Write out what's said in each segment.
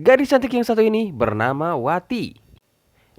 Gadis cantik yang satu ini bernama Wati.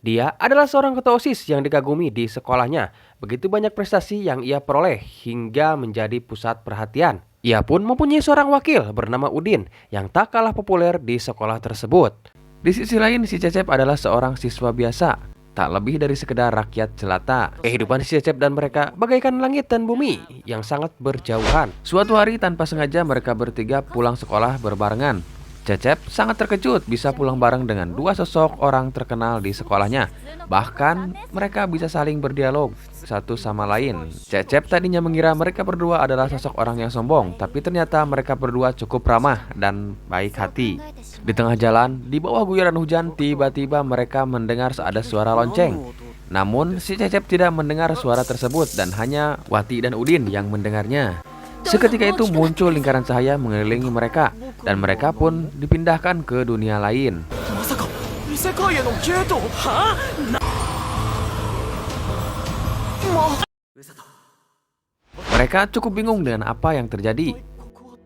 Dia adalah seorang ketua OSIS yang dikagumi di sekolahnya. Begitu banyak prestasi yang ia peroleh hingga menjadi pusat perhatian. Ia pun mempunyai seorang wakil bernama Udin yang tak kalah populer di sekolah tersebut. Di sisi lain, si Cecep adalah seorang siswa biasa, tak lebih dari sekedar rakyat jelata. Kehidupan si Cecep dan mereka bagaikan langit dan bumi yang sangat berjauhan. Suatu hari tanpa sengaja mereka bertiga pulang sekolah berbarengan. Cecep sangat terkejut bisa pulang bareng dengan dua sosok orang terkenal di sekolahnya. Bahkan mereka bisa saling berdialog satu sama lain. Cecep tadinya mengira mereka berdua adalah sosok orang yang sombong, tapi ternyata mereka berdua cukup ramah dan baik hati. Di tengah jalan, di bawah guyuran hujan, tiba-tiba mereka mendengar ada suara lonceng. Namun si Cecep tidak mendengar suara tersebut dan hanya Wati dan Udin yang mendengarnya. Seketika itu muncul lingkaran cahaya mengelilingi mereka, dan mereka pun dipindahkan ke dunia lain. Mereka cukup bingung dengan apa yang terjadi.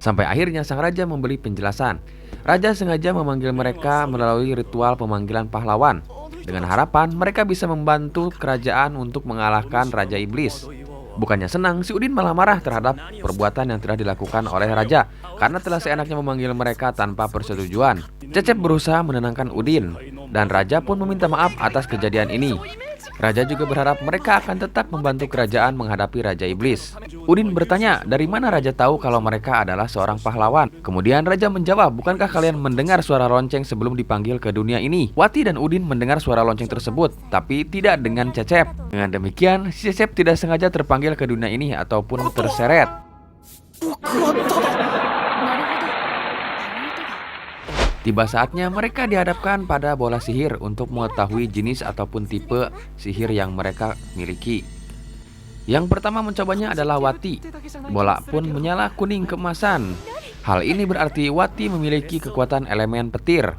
Sampai akhirnya sang raja memberi penjelasan. Raja sengaja memanggil mereka melalui ritual pemanggilan pahlawan, dengan harapan mereka bisa membantu kerajaan untuk mengalahkan Raja Iblis. Bukannya senang, si Udin malah marah terhadap perbuatan yang telah dilakukan oleh raja karena telah seenaknya memanggil mereka tanpa persetujuan. Cecep berusaha menenangkan Udin, dan raja pun meminta maaf atas kejadian ini. Raja juga berharap mereka akan tetap membantu kerajaan menghadapi Raja Iblis. Udin bertanya dari mana raja tahu kalau mereka adalah seorang pahlawan. Kemudian raja menjawab, bukankah kalian mendengar suara lonceng sebelum dipanggil ke dunia ini? Wati dan Udin mendengar suara lonceng tersebut, tapi tidak dengan Cecep. Dengan demikian, si Cecep tidak sengaja terpanggil ke dunia ini ataupun terseret. Tiba saatnya mereka dihadapkan pada bola sihir untuk mengetahui jenis ataupun tipe sihir yang mereka miliki. Yang pertama mencobanya adalah Wati. Bola pun menyala kuning keemasan. Hal ini berarti Wati memiliki kekuatan elemen petir.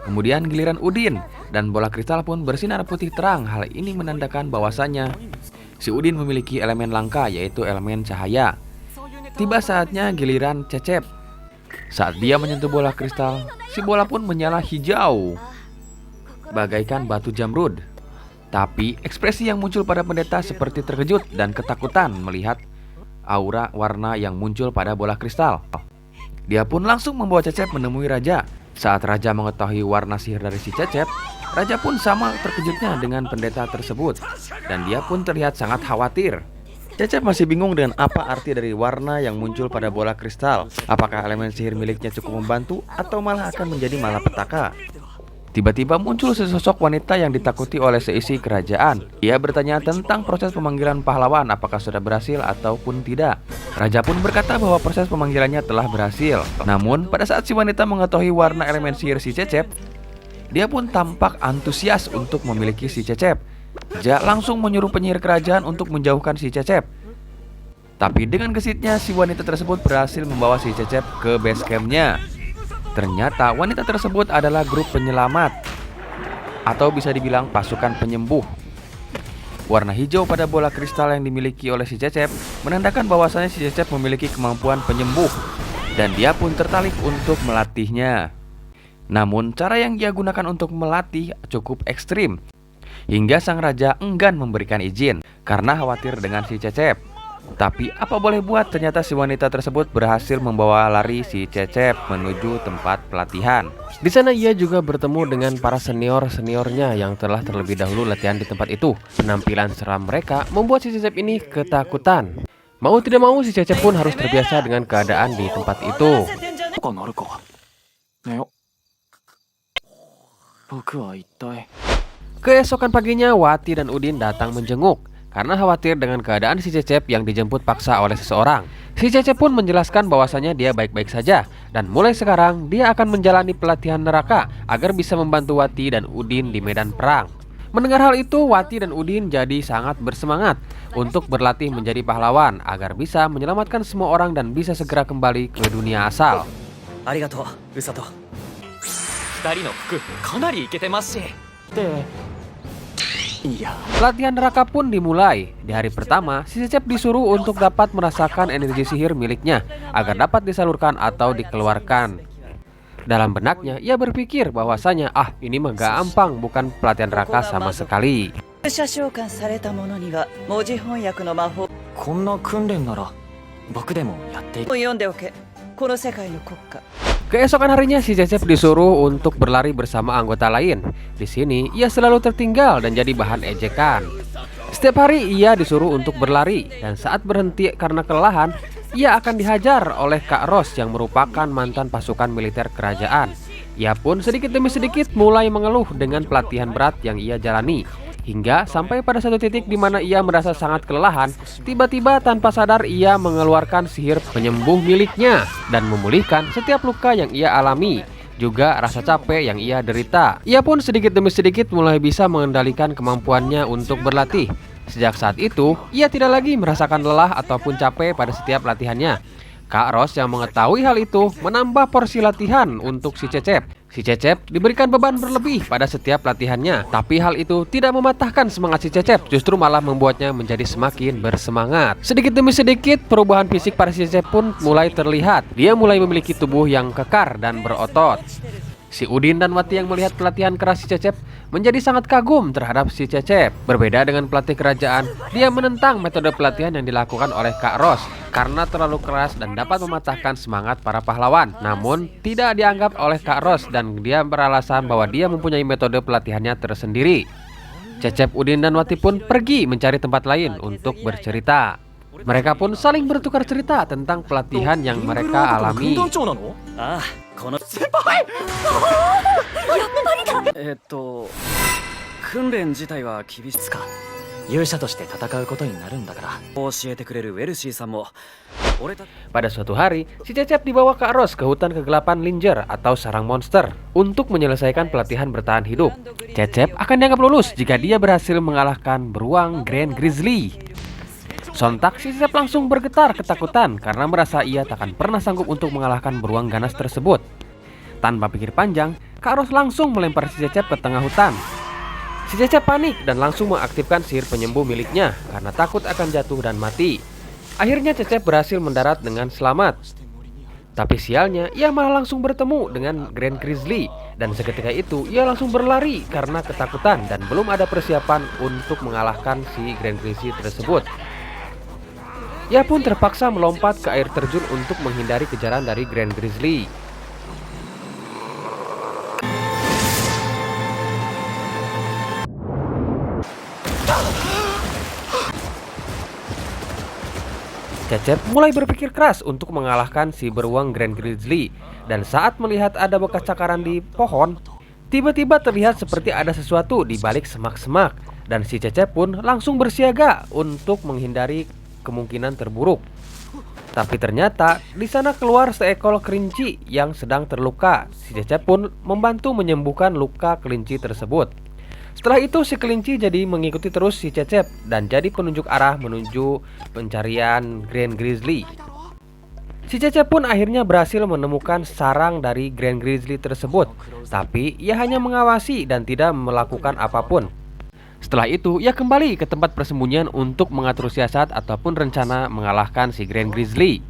Kemudian giliran Udin, dan bola kristal pun bersinar putih terang. Hal ini menandakan bahwasanya si Udin memiliki elemen langka, yaitu elemen cahaya. Tiba saatnya giliran Cecep. Saat dia menyentuh bola kristal, si bola pun menyala hijau, bagaikan batu jamrud. Tapi ekspresi yang muncul pada pendeta seperti terkejut dan ketakutan melihat aura warna yang muncul pada bola kristal. Dia pun langsung membawa Cecep menemui raja. Saat raja mengetahui warna sihir dari si Cecep, raja pun sama terkejutnya dengan pendeta tersebut, dan dia pun terlihat sangat khawatir. Cecep masih bingung dengan apa arti dari warna yang muncul pada bola kristal. Apakah elemen sihir miliknya cukup membantu atau malah akan menjadi malapetaka? Tiba-tiba muncul sesosok wanita yang ditakuti oleh seisi kerajaan. Ia bertanya tentang proses pemanggilan pahlawan, apakah sudah berhasil ataupun tidak. Raja pun berkata bahwa proses pemanggilannya telah berhasil. Namun pada saat si wanita mengetahui warna elemen sihir si Cecep, dia pun tampak antusias untuk memiliki si Cecep. Raja langsung menyuruh penyihir kerajaan untuk menjauhkan si Cecep. Tapi dengan gesitnya si wanita tersebut berhasil membawa si Cecep ke base campnya. Ternyata wanita tersebut adalah grup penyelamat, atau bisa dibilang pasukan penyembuh. Warna hijau pada bola kristal yang dimiliki oleh si Cecep menandakan bahwasanya si Cecep memiliki kemampuan penyembuh, dan dia pun tertarik untuk melatihnya. Namun cara yang ia gunakan untuk melatih cukup ekstrim, hingga sang raja enggan memberikan izin karena khawatir dengan si Cecep. Tapi apa boleh buat, ternyata si wanita tersebut berhasil membawa lari si Cecep menuju tempat pelatihan. Di sana ia juga bertemu dengan para senior-seniornya yang telah terlebih dahulu latihan di tempat itu. Penampilan seram mereka membuat si Cecep ini ketakutan. Mau tidak mau si Cecep pun harus terbiasa dengan keadaan di tempat itu. Keesokan paginya Wati dan Udin datang menjenguk karena khawatir dengan keadaan si Cecep yang dijemput paksa oleh seseorang. Si Cecep pun menjelaskan bahwasanya dia baik-baik saja, dan mulai sekarang dia akan menjalani pelatihan neraka agar bisa membantu Wati dan Udin di medan perang. Mendengar hal itu, Wati dan Udin jadi sangat bersemangat untuk berlatih menjadi pahlawan agar bisa menyelamatkan semua orang dan bisa segera kembali ke dunia asal. Arigatou, Usato. 2人の服かなりイケてますし。Pelatihan neraka pun dimulai. Di hari pertama, si Cecep disuruh untuk dapat merasakan energi sihir miliknya agar dapat disalurkan atau dikeluarkan. Dalam benaknya, ia berpikir bahwasanya ini mah gampang, bukan pelatihan Raka sama sekali. 射召喚された者には文字翻訳の魔法をこんな訓練なら僕でもやっている。読んでおけ。この世界の国家 Keesokan harinya si Cecep disuruh untuk berlari bersama anggota lain. Di sini ia selalu tertinggal dan jadi bahan ejekan. Setiap hari ia disuruh untuk berlari dan saat berhenti karena kelelahan, ia akan dihajar oleh Kak Ros yang merupakan mantan pasukan militer kerajaan. Ia pun sedikit demi sedikit mulai mengeluh dengan pelatihan berat yang ia jalani. Hingga sampai pada satu titik di mana ia merasa sangat kelelahan, tiba-tiba tanpa sadar ia mengeluarkan sihir penyembuh miliknya dan memulihkan setiap luka yang ia alami, juga rasa capek yang ia derita. Ia pun sedikit demi sedikit mulai bisa mengendalikan kemampuannya untuk berlatih. Sejak saat itu, ia tidak lagi merasakan lelah ataupun capek pada setiap latihannya. Kak Ros yang mengetahui hal itu menambah porsi latihan untuk si Cecep. Si Cecep diberikan beban berlebih pada setiap latihannya, tapi hal itu tidak mematahkan semangat si Cecep, justru malah membuatnya menjadi semakin bersemangat. Sedikit demi sedikit perubahan fisik pada si Cecep pun mulai terlihat. Dia mulai memiliki tubuh yang kekar dan berotot. Si Udin dan Wati yang melihat pelatihan keras si Cecep menjadi sangat kagum terhadap si Cecep. Berbeda dengan pelatih kerajaan, dia menentang metode pelatihan yang dilakukan oleh Kak Ros karena terlalu keras dan dapat mematahkan semangat para pahlawan. Namun tidak dianggap oleh Kak Ros dan dia beralasan bahwa dia mempunyai metode pelatihannya tersendiri. Cecep, Udin, dan Wati pun pergi mencari tempat lain untuk bercerita. Mereka pun saling bertukar cerita tentang pelatihan yang mereka alami. ああ、この先輩訓練自体は厳しいか。勇者として戦うことになるんだから。教えてくれるウェルシーさんも俺た Pada suatu hari, si Cecep dibawa Kak Ros ke hutan kegelapan Linger atau sarang monster untuk menyelesaikan pelatihan bertahan hidup. Cecep akan dianggap lulus jika dia berhasil mengalahkan beruang Grand Grizzly. Sontak si Cecep langsung bergetar ketakutan karena merasa ia takkan pernah sanggup untuk mengalahkan beruang ganas tersebut. Tanpa pikir panjang, Kak Ros langsung melempar si Cecep ke tengah hutan. Si Cecep panik dan langsung mengaktifkan sihir penyembuh miliknya karena takut akan jatuh dan mati. Akhirnya Cecep berhasil mendarat dengan selamat. Tapi sialnya, ia malah langsung bertemu dengan Grand Grizzly dan seketika itu ia langsung berlari karena ketakutan dan belum ada persiapan untuk mengalahkan si Grand Grizzly tersebut. Ia pun terpaksa melompat ke air terjun untuk menghindari kejaran dari Grand Grizzly. Cecep mulai berpikir keras untuk mengalahkan si beruang Grand Grizzly. Dan saat melihat ada bekas cakaran di pohon, tiba-tiba terlihat seperti ada sesuatu di balik semak-semak. Dan si Cecep pun langsung bersiaga untuk menghindari kemungkinan terburuk. Tapi ternyata di sana keluar seekor kelinci yang sedang terluka. Si Cecep pun membantu menyembuhkan luka kelinci tersebut. Setelah itu si kelinci jadi mengikuti terus si Cecep dan jadi penunjuk arah menuju pencarian Grand Grizzly. Si Cecep pun akhirnya berhasil menemukan sarang dari Grand Grizzly tersebut, tapi ia hanya mengawasi dan tidak melakukan apapun. Setelah itu, ia kembali ke tempat persembunyian untuk mengatur siasat ataupun rencana mengalahkan si Grand Grizzly.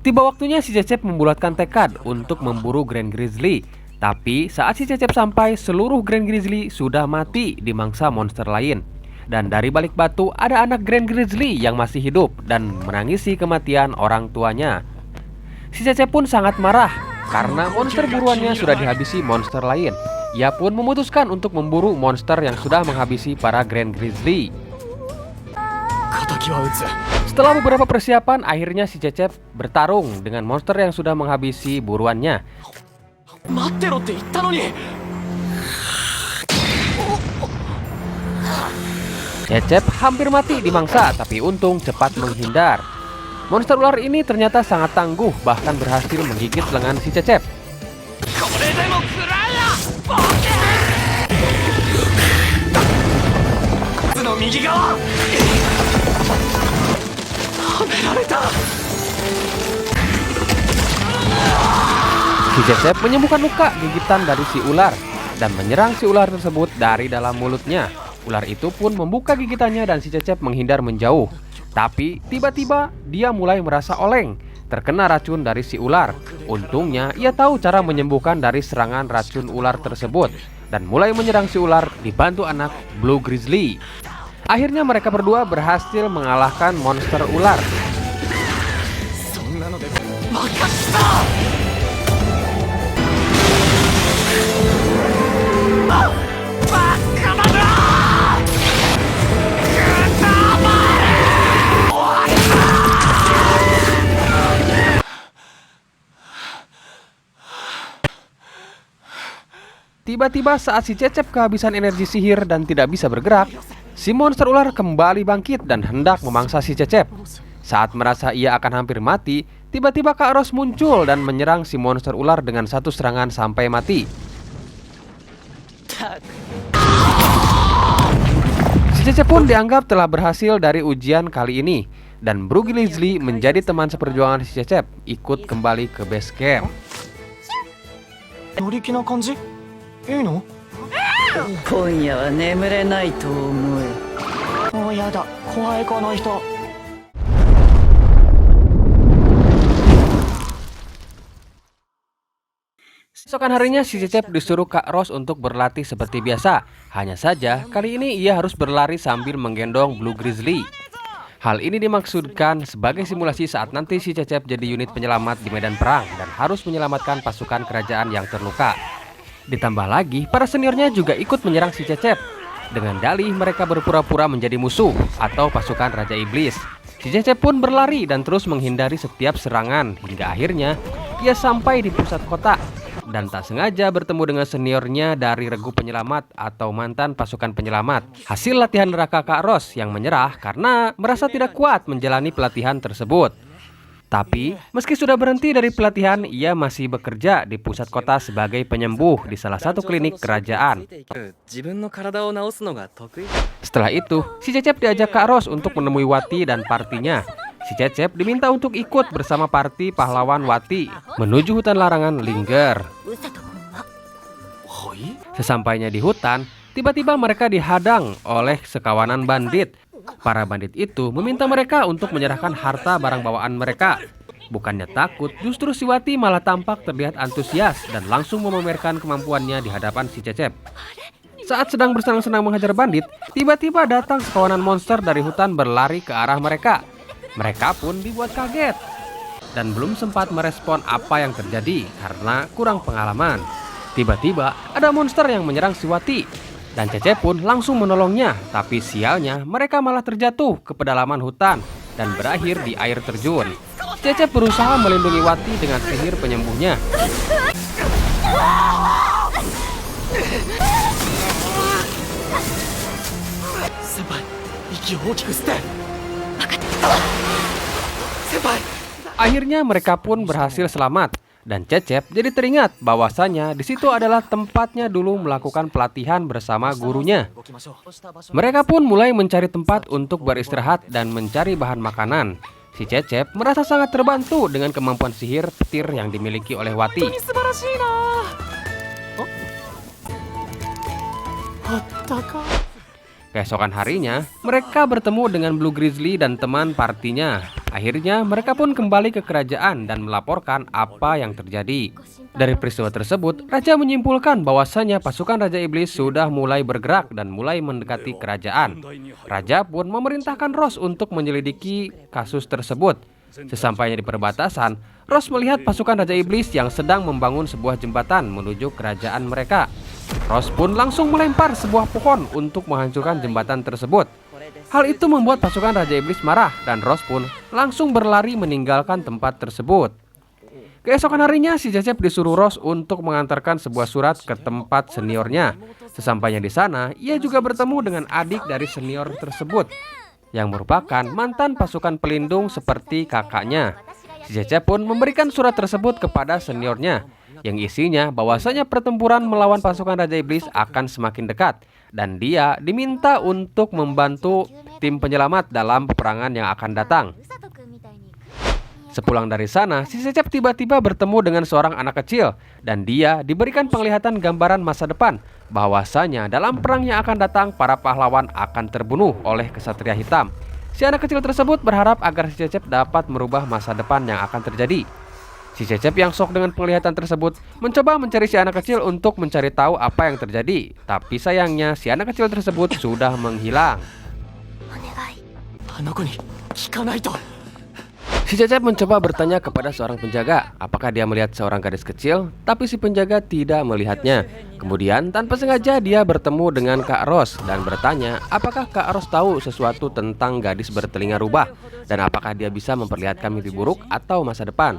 Tiba waktunya si Cecep membulatkan tekad untuk memburu Grand Grizzly. Tapi saat si Cecep sampai, seluruh Grand Grizzly sudah mati dimangsa monster lain. Dan dari balik batu ada anak Grand Grizzly yang masih hidup dan menangisi kematian orang tuanya. Si Cecep pun sangat marah karena monster buruannya sudah dihabisi monster lain. Ia pun memutuskan untuk memburu monster yang sudah menghabisi para Grand Grizzly. Setelah beberapa persiapan, akhirnya si Cecep bertarung dengan monster yang sudah menghabisi buruannya. Cecep hampir mati dimangsa, tapi untung cepat menghindar. Monster ular ini ternyata sangat tangguh, bahkan berhasil menggigit lengan si Cecep. Si Cecep menyembuhkan luka gigitan dari si ular dan menyerang si ular tersebut dari dalam mulutnya. Ular itu pun membuka gigitannya dan si Cecep menghindar menjauh. Tapi tiba-tiba dia mulai merasa oleng terkena racun dari si ular. Untungnya ia tahu cara menyembuhkan dari serangan racun ular tersebut dan mulai menyerang si ular dibantu anak Blue Grizzly. Akhirnya mereka berdua berhasil mengalahkan monster ular. Tiba-tiba saat si Cecep kehabisan energi sihir dan tidak bisa bergerak, si monster ular kembali bangkit dan hendak memangsa si Cecep. Saat merasa ia akan hampir mati, tiba-tiba Kak Ros muncul dan menyerang si monster ular dengan satu serangan sampai mati. Si Cecep pun dianggap telah berhasil dari ujian kali ini, dan Blue Grizzly menjadi teman seperjuangan si Cecep, ikut kembali ke base camp. 乗り気な感じいいの今夜は眠れないと思う。もうやだ怖いこの人 Esokan harinya si Cecep disuruh Kak Ros untuk berlatih seperti biasa. Hanya saja kali ini ia harus berlari sambil menggendong Blue Grizzly. Hal ini dimaksudkan sebagai simulasi saat nanti si Cecep jadi unit penyelamat di medan perang dan harus menyelamatkan pasukan kerajaan yang terluka. Ditambah lagi, para seniornya juga ikut menyerang si Cecep. Dengan dalih mereka berpura-pura menjadi musuh atau pasukan Raja Iblis. Si Cecep pun berlari dan terus menghindari setiap serangan hingga akhirnya ia sampai di pusat kota dan tak sengaja bertemu dengan seniornya dari regu penyelamat atau mantan pasukan penyelamat. Hasil latihan neraka Kak Ros yang menyerah karena merasa tidak kuat menjalani pelatihan tersebut. Tapi, meski sudah berhenti dari pelatihan, ia masih bekerja di pusat kota sebagai penyembuh di salah satu klinik kerajaan. 自分の体を治すのが得意 Setelah itu, si Cecep diajak Kak Ros untuk menemui Wati dan partinya. Si Cecep diminta untuk ikut bersama parti pahlawan Wati menuju hutan larangan Linger. Sesampainya di hutan, tiba-tiba mereka dihadang oleh sekawanan bandit. Para bandit itu meminta mereka untuk menyerahkan harta barang bawaan mereka. Bukannya takut, justru si Wati malah tampak terlihat antusias dan langsung memamerkan kemampuannya di hadapan si Cecep. Saat sedang bersenang-senang menghajar bandit, tiba-tiba datang sekawanan monster dari hutan berlari ke arah mereka. Mereka pun dibuat kaget dan belum sempat merespon apa yang terjadi karena kurang pengalaman. Tiba-tiba ada monster yang menyerang si Wati. Dan Cecep pun langsung menolongnya, tapi sialnya mereka malah terjatuh ke pedalaman hutan dan berakhir di air terjun. Cecep berusaha melindungi Wati dengan sihir penyembuhnya. Akhirnya mereka pun berhasil selamat. Dan Cecep jadi teringat bahwasanya di situ adalah tempatnya dulu melakukan pelatihan bersama gurunya. Mereka pun mulai mencari tempat untuk beristirahat dan mencari bahan makanan. Si Cecep merasa sangat terbantu dengan kemampuan sihir petir yang dimiliki oleh Wati. Keesokan harinya, mereka bertemu dengan Blue Grizzly dan teman partinya. Akhirnya, mereka pun kembali ke kerajaan dan melaporkan apa yang terjadi. Dari peristiwa tersebut, Raja menyimpulkan bahwasanya pasukan Raja Iblis sudah mulai bergerak dan mulai mendekati kerajaan. Raja pun memerintahkan Ros untuk menyelidiki kasus tersebut. Sesampainya di perbatasan, Ros melihat pasukan Raja Iblis yang sedang membangun sebuah jembatan menuju kerajaan mereka. Ros pun langsung melempar sebuah pohon untuk menghancurkan jembatan tersebut. Hal itu membuat pasukan Raja Iblis marah dan Ros pun langsung berlari meninggalkan tempat tersebut. Keesokan harinya si Cecep disuruh Ros untuk mengantarkan sebuah surat ke tempat seniornya. Sesampainya di sana, ia juga bertemu dengan adik dari senior tersebut yang merupakan mantan pasukan pelindung seperti kakaknya. Si Cecep pun memberikan surat tersebut kepada seniornya yang isinya bahwasanya pertempuran melawan pasukan Raja Iblis akan semakin dekat dan dia diminta untuk membantu tim penyelamat dalam peperangan yang akan datang. Sepulang dari sana, si Cecep tiba-tiba bertemu dengan seorang anak kecil dan dia diberikan penglihatan gambaran masa depan bahwasanya dalam perang yang akan datang para pahlawan akan terbunuh oleh kesatria hitam. Si anak kecil tersebut berharap agar si Cecep dapat merubah masa depan yang akan terjadi. Si Cecep yang shock dengan penglihatan tersebut mencoba mencari si anak kecil untuk mencari tahu apa yang terjadi. Tapi sayangnya si anak kecil tersebut sudah menghilang. Si Cecep mencoba bertanya kepada seorang penjaga apakah dia melihat seorang gadis kecil, tapi si penjaga tidak melihatnya. Kemudian tanpa sengaja dia bertemu dengan Kak Ros dan bertanya apakah Kak Ros tahu sesuatu tentang gadis bertelinga rubah dan apakah dia bisa memperlihatkan mimpi buruk atau masa depan.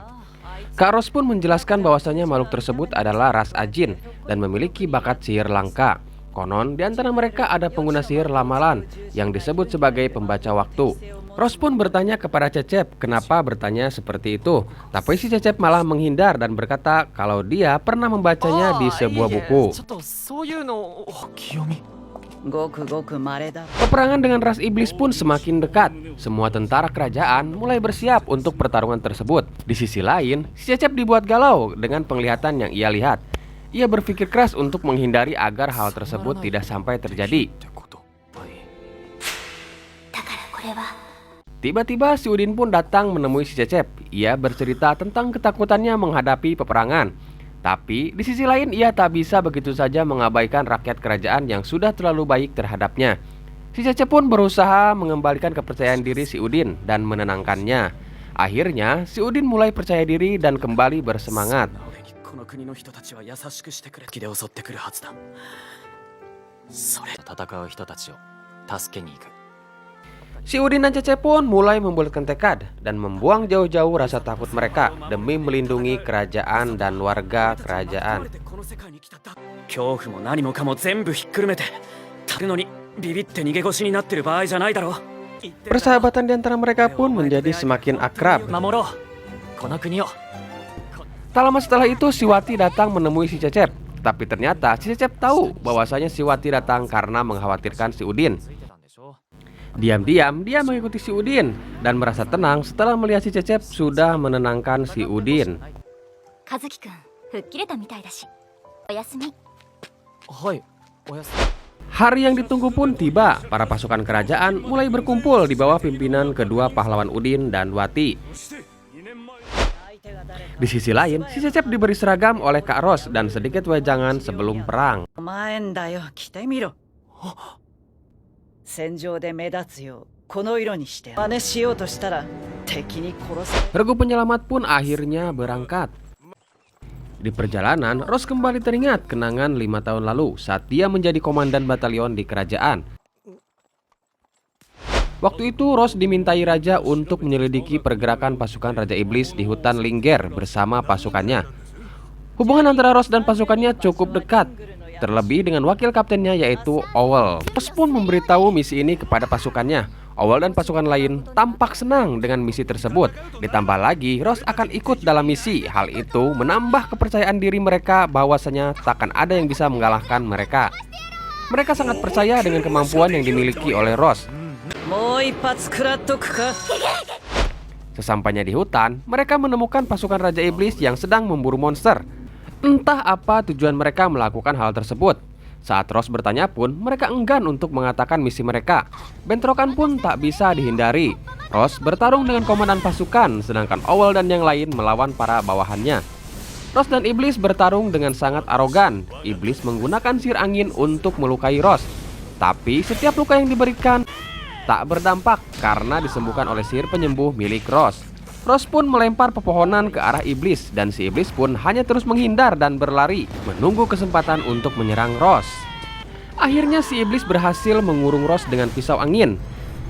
Kak Ros pun menjelaskan bahwasanya makhluk tersebut adalah ras Ajin dan memiliki bakat sihir langka. Konon di antara mereka ada pengguna sihir lamalan yang disebut sebagai pembaca waktu. Ros pun bertanya kepada Cecep kenapa bertanya seperti itu. Tapi si Cecep malah menghindar dan berkata kalau dia pernah membacanya di sebuah buku. Peperangan dengan ras iblis pun semakin dekat. Semua tentara kerajaan mulai bersiap untuk pertarungan tersebut. Di sisi lain, si Cecep dibuat galau dengan penglihatan yang ia lihat. Ia berpikir keras untuk menghindari agar hal tersebut tidak sampai terjadi. Tiba-tiba si Udin pun datang menemui si Cecep. Ia bercerita tentang ketakutannya menghadapi peperangan. Tapi di sisi lain ia tak bisa begitu saja mengabaikan rakyat kerajaan yang sudah terlalu baik terhadapnya. Si Cecep pun berusaha mengembalikan kepercayaan diri si Udin dan menenangkannya. Akhirnya si Udin mulai percaya diri dan kembali bersemangat. Si Udin dan Cecep pun mulai membulatkan tekad dan membuang jauh-jauh rasa takut mereka demi melindungi kerajaan dan warga kerajaan. Persahabatan di antara mereka pun menjadi semakin akrab. Tak lama setelah itu si Wati datang menemui si Cecep. Tapi ternyata si Cecep tahu bahwasanya si Wati datang karena mengkhawatirkan si Udin. Diam-diam dia mengikuti si Udin dan merasa tenang setelah melihat si Cecep sudah menenangkan si Udin. Hari yang ditunggu pun tiba. Para pasukan kerajaan mulai berkumpul di bawah pimpinan kedua pahlawan Udin dan Wati. Di sisi lain, si Cecep diberi seragam oleh Kak Ros dan sedikit wejangan sebelum perang. Regu penyelamat pun akhirnya berangkat. Di perjalanan, Ros kembali teringat kenangan 5 tahun lalu saat dia menjadi komandan batalion di kerajaan. Waktu itu Ros dimintai raja untuk menyelidiki pergerakan pasukan Raja Iblis di hutan Lingger bersama pasukannya. Hubungan antara Ros dan pasukannya cukup dekat, terlebih dengan wakil kaptennya yaitu Owl. Ros pun memberitahu misi ini kepada pasukannya. Owl dan pasukan lain tampak senang dengan misi tersebut. Ditambah lagi Ros akan ikut dalam misi. Hal itu menambah kepercayaan diri mereka bahwasanya takkan ada yang bisa mengalahkan mereka. Mereka sangat percaya dengan kemampuan yang dimiliki oleh Ros. Sesampainya di hutan, mereka menemukan pasukan Raja Iblis yang sedang memburu monster. Entah apa tujuan mereka melakukan hal tersebut. Saat Ros bertanya pun, mereka enggan untuk mengatakan misi mereka. Bentrokan pun tak bisa dihindari. Ros bertarung dengan komandan pasukan, sedangkan Owl dan yang lain melawan para bawahannya. Ros dan Iblis bertarung dengan sangat arogan. Iblis menggunakan sihir angin untuk melukai Ros. Tapi setiap luka yang diberikan tak berdampak karena disembuhkan oleh sihir penyembuh milik Ros. Ros pun melempar pepohonan ke arah Iblis dan si Iblis pun hanya terus menghindar dan berlari menunggu kesempatan untuk menyerang Ros. Akhirnya si Iblis berhasil mengurung Ros dengan pisau angin.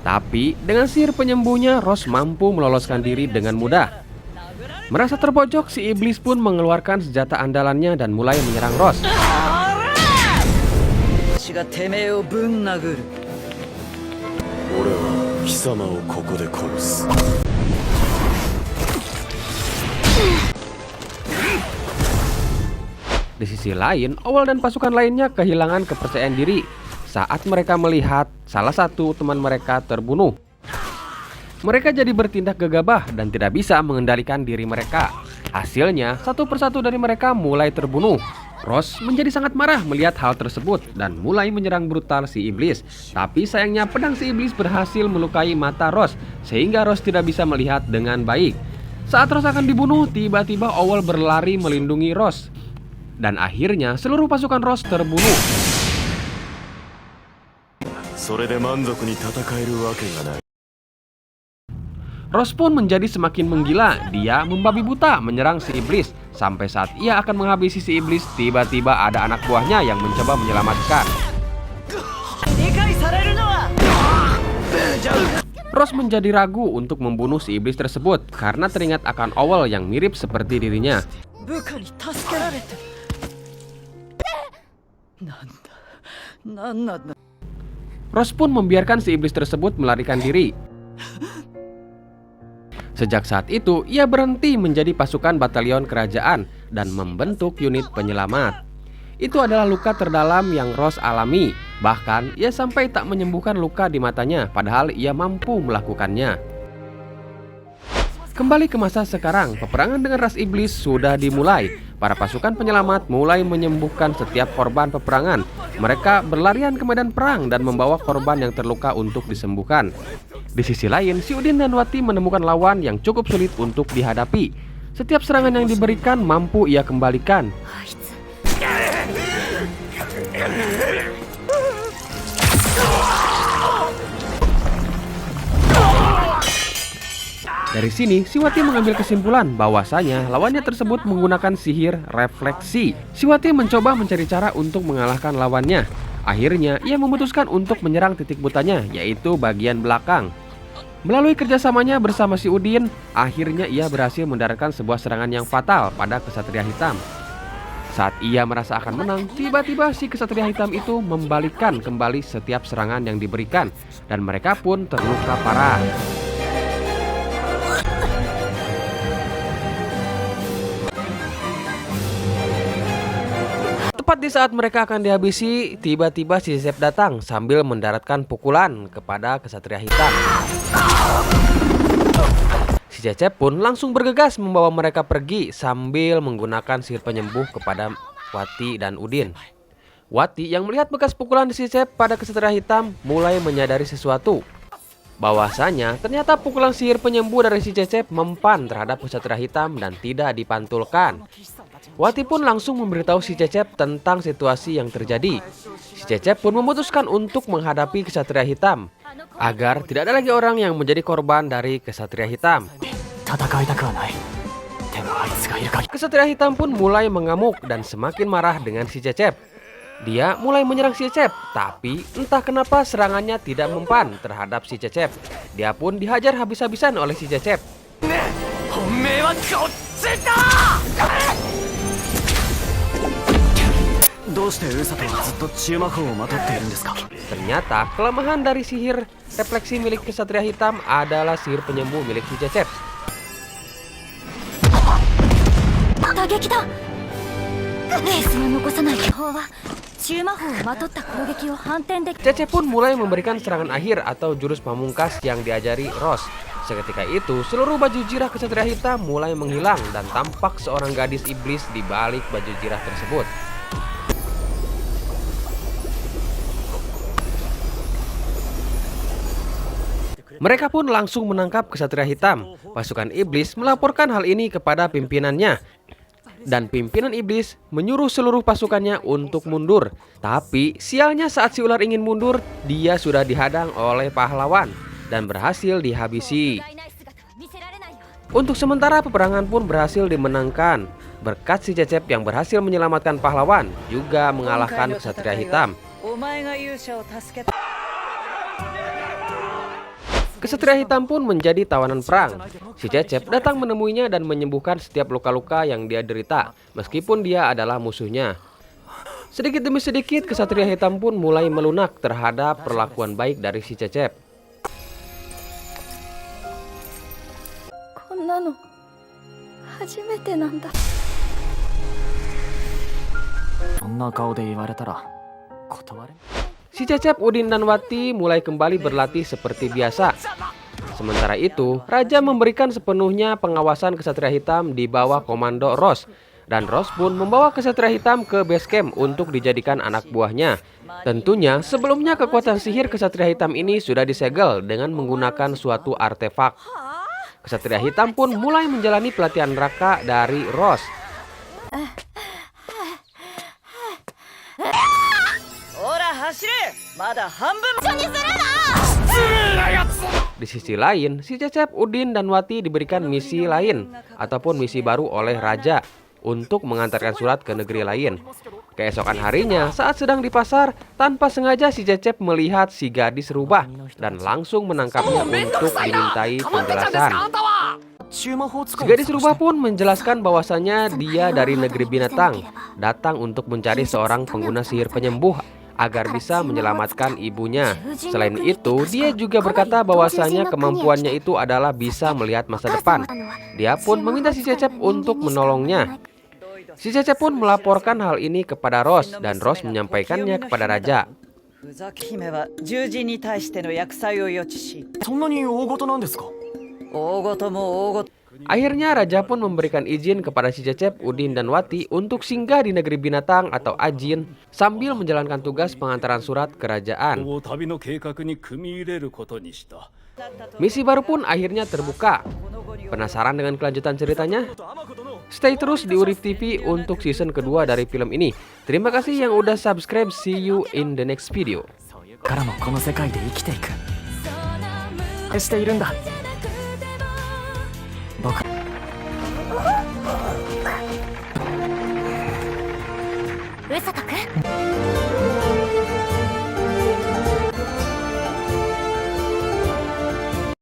Tapi dengan sihir penyembuhnya Ros mampu meloloskan diri dengan mudah. Merasa terpojok, si Iblis pun mengeluarkan senjata andalannya dan mulai menyerang Ros. Di sisi lain, Owl dan pasukan lainnya kehilangan kepercayaan diri saat mereka melihat salah satu teman mereka terbunuh. Mereka jadi bertindak gegabah dan tidak bisa mengendalikan diri mereka. Hasilnya, satu persatu dari mereka mulai terbunuh. Ross menjadi sangat marah melihat hal tersebut dan mulai menyerang brutal si iblis. Tapi sayangnya pedang si iblis berhasil melukai mata Ross sehingga Ross tidak bisa melihat dengan baik. Saat Ross akan dibunuh, tiba-tiba Owl berlari melindungi Ross. Dan akhirnya seluruh pasukan Ross terbunuh. それで満足に戦えるわけがない。 Ross pun menjadi semakin menggila. Dia membabi buta menyerang si iblis. Sampai saat ia akan menghabisi si iblis, tiba-tiba ada anak buahnya yang mencoba menyelamatkan. Ross menjadi ragu untuk membunuh si iblis tersebut karena teringat akan Owl yang mirip seperti dirinya. Ross pun membiarkan si iblis tersebut melarikan diri. Sejak saat itu, ia berhenti menjadi pasukan batalion kerajaan dan membentuk unit penyelamat. Itu adalah luka terdalam yang Ross alami. Bahkan, ia sampai tak menyembuhkan luka di matanya, padahal ia mampu melakukannya. Kembali ke masa sekarang, peperangan dengan ras iblis sudah dimulai. Para pasukan penyelamat mulai menyembuhkan setiap korban peperangan. Mereka berlarian ke medan perang dan membawa korban yang terluka untuk disembuhkan. Di sisi lain, si Udin dan Wati menemukan lawan yang cukup sulit untuk dihadapi. Setiap serangan yang diberikan mampu ia kembalikan. Dari sini, si Wati mengambil kesimpulan bahwasanya lawannya tersebut menggunakan sihir refleksi. Si Wati mencoba mencari cara untuk mengalahkan lawannya. Akhirnya, ia memutuskan untuk menyerang titik butanya, yaitu bagian belakang. Melalui kerjasamanya bersama si Udin, akhirnya ia berhasil mendaratkan sebuah serangan yang fatal pada Kesatria Hitam. Saat ia merasa akan menang, tiba-tiba si Kesatria Hitam itu membalikkan kembali setiap serangan yang diberikan, dan mereka pun terluka parah. Tepat di saat mereka akan dihabisi, tiba-tiba si Cecep datang sambil mendaratkan pukulan kepada Kesatria Hitam. Si Cecep pun langsung bergegas membawa mereka pergi sambil menggunakan sihir penyembuh kepada Wati dan Udin. Wati yang melihat bekas pukulan si Cecep pada Kesatria Hitam mulai menyadari sesuatu. Bahwasanya ternyata pukulan sihir penyembuh dari si Cecep mempan terhadap Kesatria Hitam dan tidak dipantulkan. Wati pun langsung memberitahu si Cecep tentang situasi yang terjadi. Si Cecep pun memutuskan untuk menghadapi Kesatria Hitam agar tidak ada lagi orang yang menjadi korban dari Kesatria Hitam. Kesatria Hitam pun mulai mengamuk dan semakin marah dengan si Cecep. Dia mulai menyerang si Cecep, tapi entah kenapa serangannya tidak mempan terhadap si Cecep. Dia pun dihajar habis-habisan oleh si Cecep. Ternyata kelemahan dari sihir refleksi milik Kesatria Hitam adalah sihir penyembuh milik si Cecep. Cecep pun mulai memberikan serangan akhir atau jurus pamungkas yang diajari Ross. Seketika itu, seluruh baju jirah Kesatria Hitam mulai menghilang dan tampak seorang gadis iblis di balik baju jirah tersebut. Mereka pun langsung menangkap Kesatria Hitam. Pasukan iblis melaporkan hal ini kepada pimpinannya. Dan pimpinan iblis menyuruh seluruh pasukannya untuk mundur. Tapi sialnya saat si ular ingin mundur, dia sudah dihadang oleh pahlawan dan berhasil dihabisi. Untuk sementara peperangan pun berhasil dimenangkan berkat si Cecep yang berhasil menyelamatkan pahlawan, juga mengalahkan Kesatria Hitam. Kesatria Hitam pun menjadi tawanan perang. Si Cecep datang menemuinya dan menyembuhkan setiap luka-luka yang dia derita, meskipun dia adalah musuhnya. Sedikit demi sedikit, Kesatria Hitam pun mulai melunak terhadap perlakuan baik dari si Cecep. Si Cecep, Udin, dan Wati mulai kembali berlatih seperti biasa. Sementara itu, Raja memberikan sepenuhnya pengawasan Kesatria Hitam di bawah komando Ross. Dan Ross pun membawa kesatria hitam ke base camp untuk dijadikan anak buahnya. Tentunya sebelumnya kekuatan sihir kesatria hitam ini sudah disegel dengan menggunakan suatu artefak. Kesatria hitam pun mulai menjalani pelatihan neraka dari Ross. Di sisi lain, si Cecep, Udin, dan Wati diberikan misi lain ataupun misi baru oleh Raja untuk mengantarkan surat ke negeri lain. Keesokan harinya, saat sedang di pasar, tanpa sengaja si Cecep melihat si gadis rubah dan langsung menangkapnya untuk dimintai penjelasan. Si gadis rubah pun menjelaskan bahwasannya dia dari negeri binatang, datang untuk mencari seorang pengguna sihir penyembuh agar bisa menyelamatkan ibunya. Selain itu, dia juga berkata bahwasannya kemampuannya itu adalah bisa melihat masa depan. Dia pun meminta si Cecep untuk menolongnya. Si Cecep pun melaporkan hal ini kepada Ross dan Ross menyampaikannya kepada Raja. 宇崎姫は獣人に対しての厄災を予知し、そんなに大事なんですか？大事も大事。 Akhirnya Raja pun memberikan izin kepada si Cecep, Udin, dan Wati untuk singgah di negeri binatang atau Ajin sambil menjalankan tugas pengantaran surat kerajaan. Misi baru pun akhirnya terbuka. Penasaran dengan kelanjutan ceritanya? Stay terus di Urip TV untuk season kedua dari film ini. Terima kasih yang udah subscribe. See you in the next video. からもこの世界で生きていくしているんだ僕うさとくん